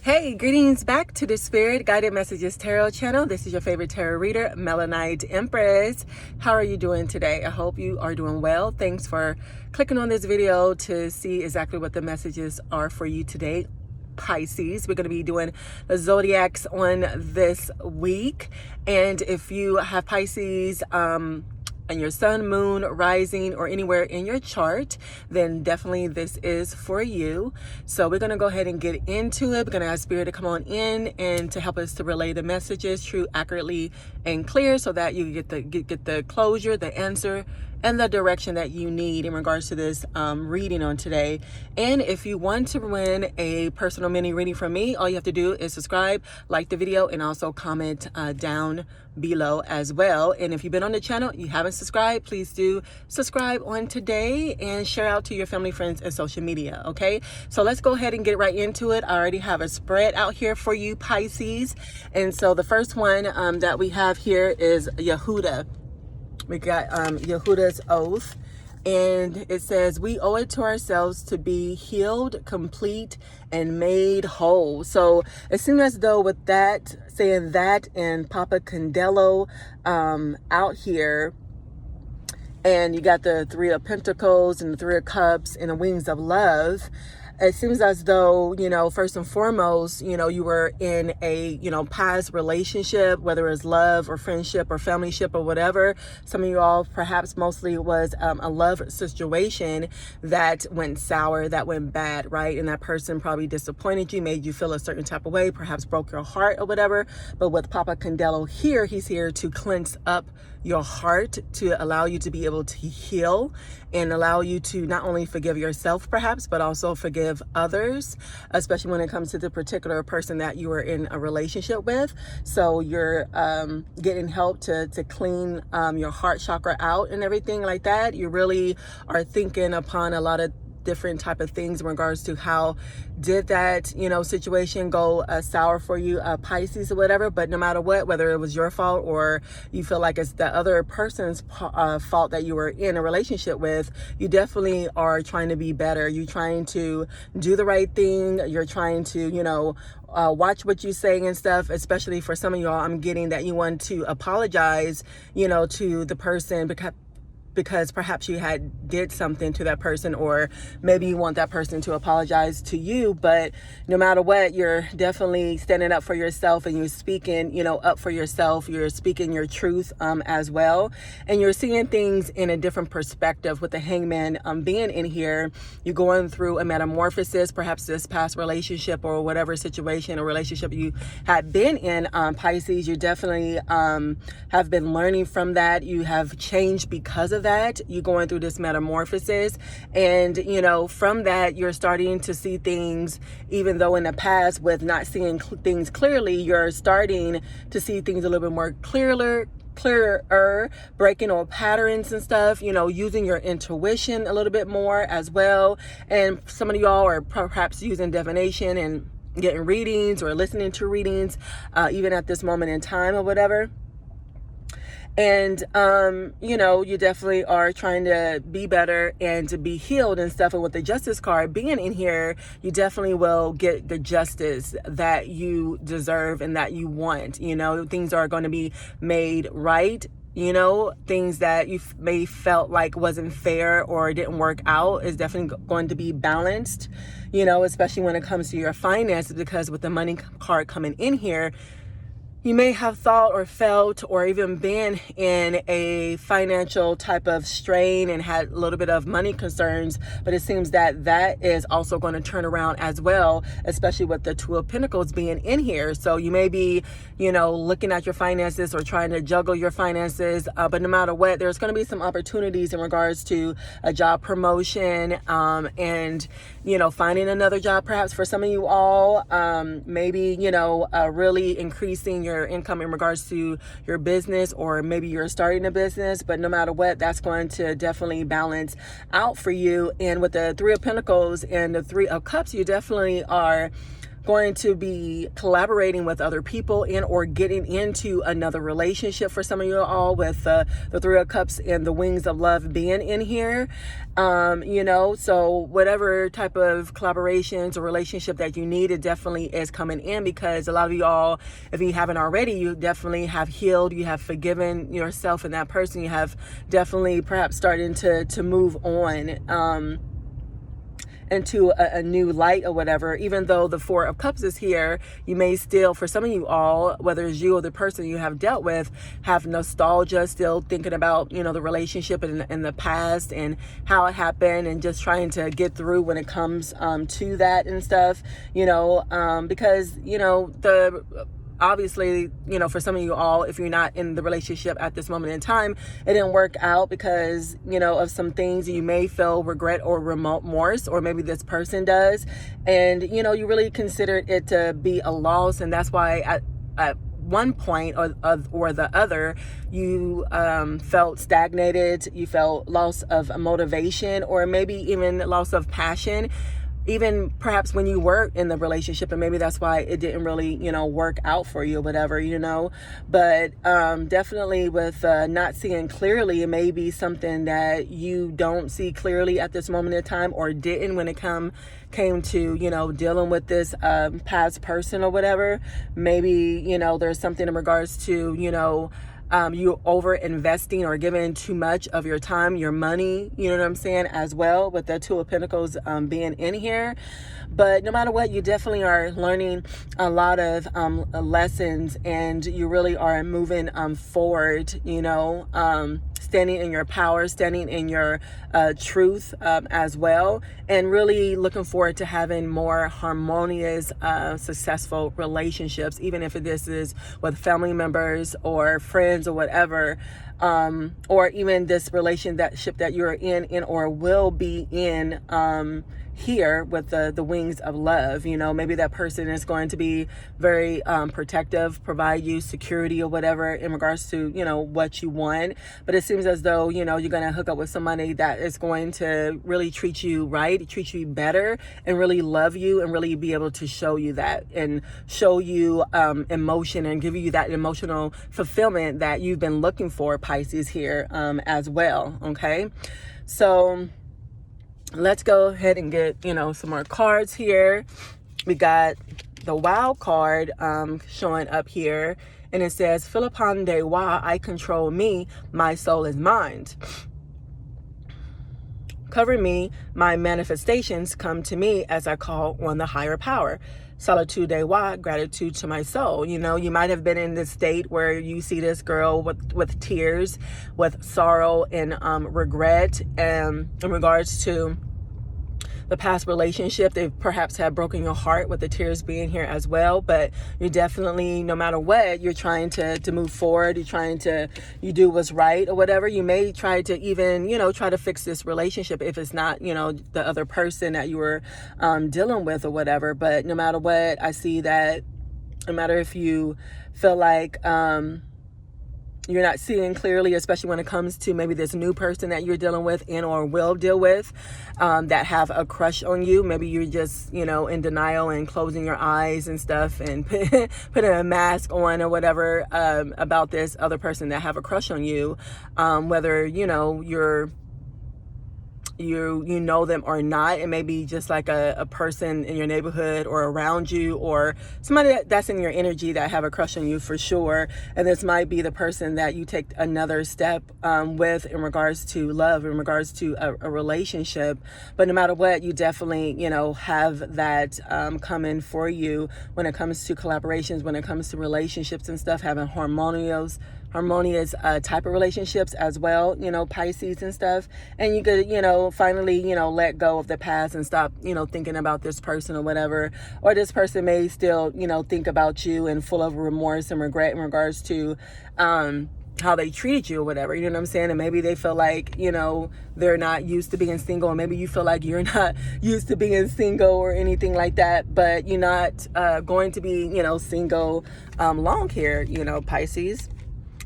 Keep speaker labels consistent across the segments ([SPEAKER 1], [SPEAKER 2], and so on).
[SPEAKER 1] Hey, greetings back to the Spirit Guided Messages Tarot channel. This is your favorite tarot reader, Melanite Empress. How are you doing today? I hope you are doing well. Thanks for clicking on this video to see exactly what the messages are for you today, Pisces. We're going to be doing the zodiacs on this week. And if you have Pisces, and your sun, moon, rising, or anywhere in your chart, then definitely this is for you. So we're going to go ahead and get into it. We're going to ask Spirit to come on in and to help us to relay the messages true, accurately, and clear so that you get the closure, the answer, and the direction that you need in regards to this reading on today. And if you want to win a personal mini reading from me, all you have to do is subscribe, like the video, and also comment down below as well. And if you've been on the channel, you haven't subscribed, please do subscribe on today and share out to your family, friends, and social media. Okay, so let's go ahead and get right into it. I already have a spread out here for you, Pisces. And so the first one that we have here is Yehuda. We got Yehuda's oath, and it says, we owe it to ourselves to be healed, complete, and made whole. So it seems as though with that, saying that, and Papa Candelo out here, and you got the Three of Pentacles and the Three of Cups and the Wings of Love. It seems as though, first and foremost, you were in a, past relationship, whether it's love or friendship or familyship or whatever. Some of you all, perhaps mostly was a love situation that went sour, that went bad, right? And that person probably disappointed you, made you feel a certain type of way, perhaps broke your heart or whatever. But with Papa Candelo here, he's here to cleanse up your heart, to allow you to be able to heal and allow you to not only forgive yourself perhaps, but also forgive others, especially when it comes to the particular person that you are in a relationship with. So you're getting help to clean your heart chakra out and everything like that. You really are thinking upon a lot of different type of things in regards to how did that situation go sour for you, Pisces or whatever. But no matter what, whether it was your fault or you feel like it's the other person's fault that you were in a relationship with, you definitely are trying to be better. You're trying to do the right thing. You're trying to watch what you say and stuff. Especially for some of y'all, I'm getting that you want to apologize to the person because perhaps you had did something to that person, or maybe you want that person to apologize to you. But no matter what, you're definitely standing up for yourself, and you're speaking up for yourself. You're speaking your truth as well, and you're seeing things in a different perspective. With the Hangman being in here, you're going through a metamorphosis, perhaps this past relationship or whatever situation or relationship you had been in, Pisces. You definitely have been learning from that. You have changed because of that. You're going through this metamorphosis, and from that you're starting to see things, even though in the past with not seeing things clearly, you're starting to see things a little bit more clearer, breaking on patterns and stuff, using your intuition a little bit more as well. And some of y'all are perhaps using divination and getting readings or listening to readings even at this moment in time or whatever. And, you definitely are trying to be better and to be healed and stuff. And with the Justice card being in here, you definitely will get the justice that you deserve and that you want. Things are going to be made right. Things that you may felt like wasn't fair or didn't work out is definitely going to be balanced, especially when it comes to your finances, because with the money card coming in here, you may have thought or felt or even been in a financial type of strain and had a little bit of money concerns, but it seems that that is also going to turn around as well, especially with the Two of Pentacles being in here. So you may be, looking at your finances or trying to juggle your finances, but no matter what, there's going to be some opportunities in regards to a job promotion and, finding another job perhaps for some of you all, maybe, really increasing your income in regards to your business, or maybe you're starting a business. But no matter what, that's going to definitely balance out for you. And with the Three of Pentacles and the Three of Cups, you definitely are going to be collaborating with other people in or getting into another relationship for some of you all, with the Three of Cups and the Wings of Love being in here. You know, so whatever type of collaborations or relationship that you need, it definitely is coming in, because a lot of you all, if you haven't already, you definitely have healed, you have forgiven yourself and that person, you have definitely perhaps starting to move on into a new light or whatever. Even though the Four of Cups is here, you may still, for some of you all, whether it's you or the person you have dealt with, have nostalgia, still thinking about, you know, the relationship in the past and how it happened, and just trying to get through when it comes to that and stuff, you know, because, you know, obviously, you know, for some of you all, if you're not in the relationship at this moment in time, it didn't work out because, you know, of some things. You may feel regret or remorse, or maybe this person does, and, you know, you really considered it to be a loss, and that's why at one point or the other, you felt stagnated, you felt loss of motivation, or maybe even loss of passion, even perhaps when you were in the relationship, and maybe that's why it didn't really, you know, work out for you or whatever, you know. But definitely with not seeing clearly, it may be something that you don't see clearly at this moment in time, or didn't when it came to, you know, dealing with this past person or whatever. Maybe, you know, there's something in regards to, you know, you over investing or giving too much of your time, your money, you know what I'm saying, as well, with the Two of Pentacles being in here. But no matter what, you definitely are learning a lot of lessons, and you really are moving forward, you know, standing in your power, standing in your truth as well, and really looking forward to having more harmonious, successful relationships, even if this is with family members or friends or whatever, or even this relationship that you're in or will be in here with the Wings of Love. You know, maybe that person is going to be very protective, provide you security or whatever in regards to, you know, what you want. But it seems as though, you know, you're going to hook up with somebody that is going to really treat you right, treat you better, and really love you, and really be able to show you that, and show you emotion, and give you that emotional fulfillment that you've been looking for, Pisces, here as well. Okay, so let's go ahead and get, you know, some more cards here. We got the Wild card showing up here, and it says, Philippon de wa, I control me, my soul is mine. Cover me, my manifestations come to me as I call on the higher power. Solitude de wa, gratitude to my soul. You know, you might have been in this state where you see this girl with tears, with sorrow and regret, in regards to the past relationship. They perhaps have broken your heart, with the tears being here as well. But you're definitely, no matter what, you're trying to move forward. You're trying to, you do what's right or whatever. You may try to even, you know, try to fix this relationship if it's not, you know, the other person that you were dealing with or whatever. But no matter what, I see that no matter if you feel like you're not seeing clearly, especially when it comes to maybe this new person that you're dealing with and or will deal with, that have a crush on you. Maybe you're just, you know, in denial and closing your eyes and stuff, and putting a mask on or whatever about this other person that have a crush on you, whether, you know, you know them or not. It may be just like a person in your neighborhood or around you, or somebody that's in your energy that have a crush on you for sure. And this might be the person that you take another step with in regards to love, in regards to a relationship. But no matter what, you definitely, you know, have that coming for you when it comes to collaborations, when it comes to relationships and stuff, having harmonious type of relationships as well, you know, Pisces and stuff. And you could, you know, finally, you know, let go of the past and stop, you know, thinking about this person or whatever. Or this person may still, you know, think about you and full of remorse and regret in regards to how they treated you or whatever, you know what I'm saying? And maybe they feel like, you know, they're not used to being single, and maybe you feel like you're not used to being single or anything like that, but you're not going to be, you know, single long here, you know, Pisces.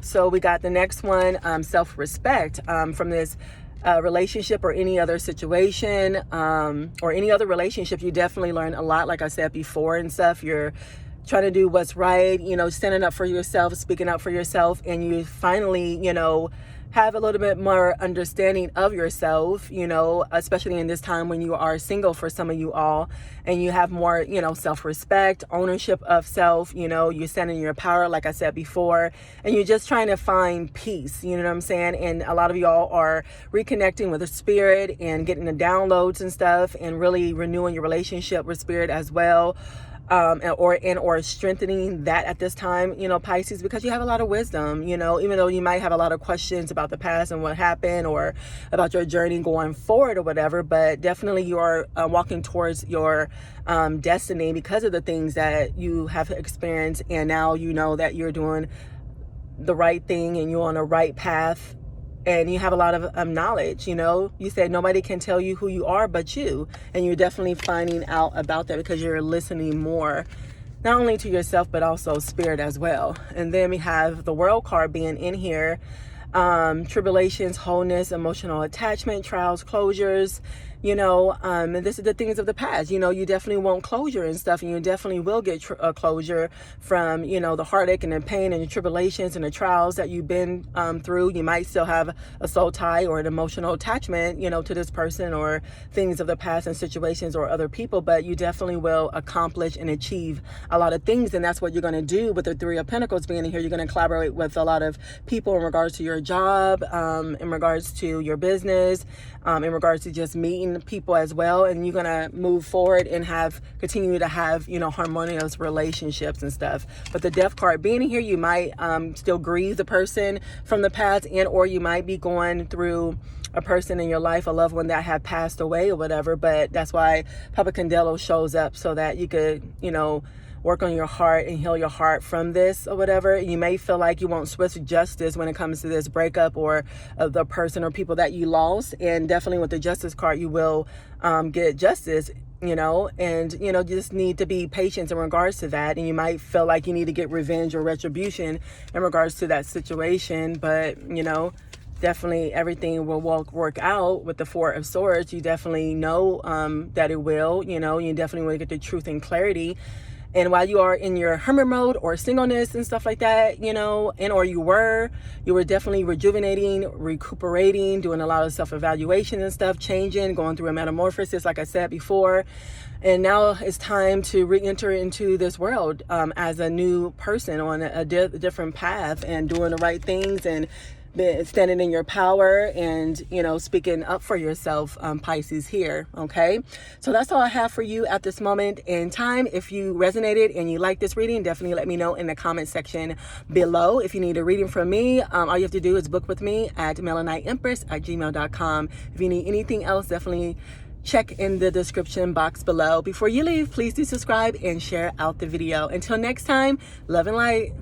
[SPEAKER 1] So we got the next one, self-respect, from this relationship or any other situation, or any other relationship, you definitely learn a lot, like I said before and stuff. You're trying to do what's right, standing up for yourself, speaking up for yourself, and you finally, have a little bit more understanding of yourself, especially in this time when you are single for some of you all, and you have more, self-respect, ownership of self, you're standing in your power, like I said before, and you're just trying to find peace, you know what I'm saying? And a lot of y'all are reconnecting with the spirit and getting the downloads and stuff, and really renewing your relationship with spirit as well. Or strengthening that at this time, Pisces, because you have a lot of wisdom, even though you might have a lot of questions about the past and what happened, or about your journey going forward or whatever, but definitely you are walking towards your destiny because of the things that you have experienced, and now you know that you're doing the right thing and you're on the right path. And you have a lot of knowledge, you said nobody can tell you who you are but you. And you're definitely finding out about that because you're listening more, not only to yourself, but also spirit as well. And then we have the World card being in here. Tribulations, wholeness, emotional attachment, trials, closures, and this is the things of the past. You definitely want closure and stuff, and you definitely will get closure from, the heartache and the pain and the tribulations and the trials that you've been through. You might still have a soul tie or an emotional attachment, to this person or things of the past and situations or other people, but you definitely will accomplish and achieve a lot of things. And that's what you're going to do with the Three of Pentacles being in here. You're going to collaborate with a lot of people in regards to your job, in regards to your business, in regards to just meeting people as well, and you're gonna move forward and continue to have harmonious relationships and stuff. But the Death card being here, you might still grieve the person from the past, and or you might be going through a person in your life, a loved one that had passed away or whatever. But that's why Papa Candelo shows up, so that you could work on your heart and heal your heart from this or whatever. You may feel like you want swift justice when it comes to this breakup or the person or people that you lost. And definitely with the Justice card, you will get justice, and, you just need to be patient in regards to that. And you might feel like you need to get revenge or retribution in regards to that situation. But, definitely everything will work out with the Four of Swords. You definitely know that it will, you definitely want to get the truth and clarity. And while you are in your hermit mode or singleness and stuff like that, or you were definitely rejuvenating, recuperating, doing a lot of self-evaluation and stuff, changing, going through a metamorphosis, like I said before. And now it's time to re-enter into this world as a new person on a different path, and doing the right things, and standing in your power, and speaking up for yourself, Pisces here. Okay, so that's all I have for you at this moment in time. If you resonated and you like this reading, definitely let me know in the comment section below. If you need a reading from me, all you have to do is book with me at melanitempress@gmail.com. If you need anything else, definitely check in the description box below. Before you leave, please do subscribe and share out the video. Until next time, love and light.